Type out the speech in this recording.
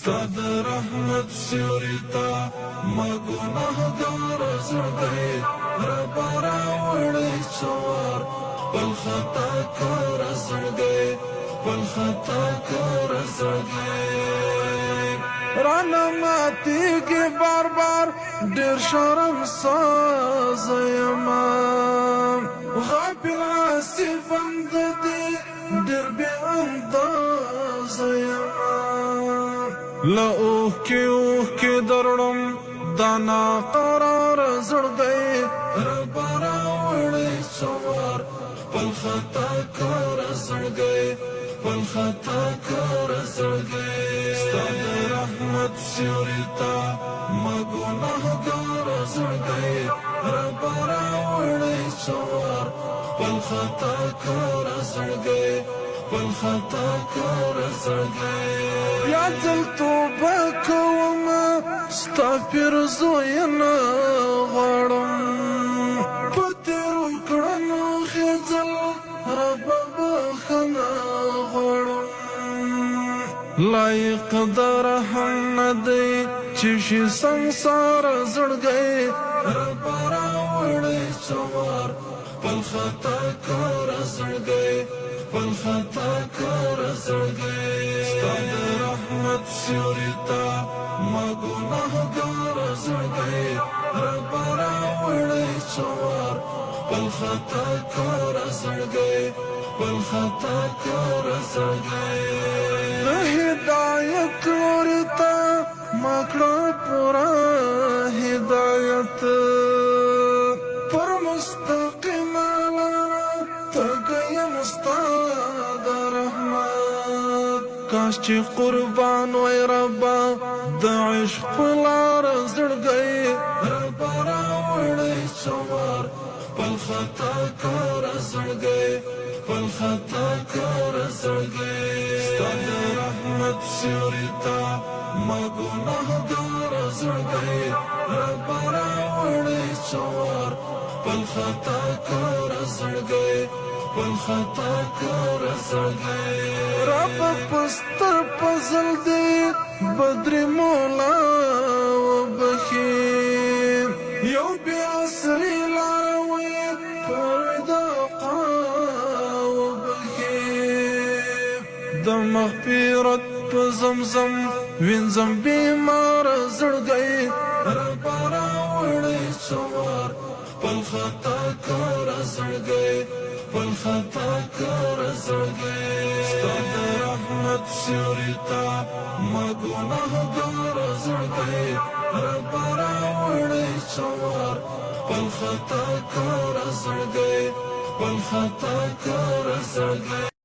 ستاد رحمت سیوریتا ما گناهگار زړګی ربا راوړی څوار خپل خطا کار زړګی خپل خطا کار زړګی رانا ماتیږي بار بار ډېر شرم ساز یما غافل عاصي بند دی ډېر بې انداز یما له اوښکې درړم دانا قرار زړګی ربا راوړی څوار خپل خطا کار زړګی خپل خطا کار زړګی ستا د رحمت سیوري ته ما ګناهګار زړګی ربا راوړی څوار خپل خطا کار زړګی خپل خطا کار زړګی بیا ځل توبه کوم ستا پیرزوینه غواړم په تېرو کړنو خېځل ربه بخښنه غواړم لایق د رحم نه دی چې شي سنګسار زړګی ربه راوړی څوار خپل خطا کار زړګی خپل خطا کار زړګی ستا د رحمت سیوري ته ما ګناهګار زړګی ربه راوړی څوار خپل خطا کار زړګی خپل خطا کار زړګی د هدایت لوري ته ما کړه پوره هدایت پر مستقیمه لاره تږی یم ستا د رحمت کاش چې قربان وای ربه د عشق په لاره زړګی ربه راوړی څوار خپل خطا کار زړګی خپل خطا کار زړګی ستا د رحمت سیوري ته ما ګناهګار زړګی ربه راوړی څوار خپل خطا کار زړګی خپل خطا کار زړګی رب پستر پزل دی بدر مولا وبخي یو بی عصری لاروی پردا وبخي د مغفرت په زمزم وینځم بیمار زړګی ربه راوړی څوار خپل خطا کار زړګی خپل خطا کار زړګی ستا د رحمت سیوري ته ما ګناهګار زړګی ربه راوړی څوار خپل خطا کار زړګی خپل خطا کار زړګی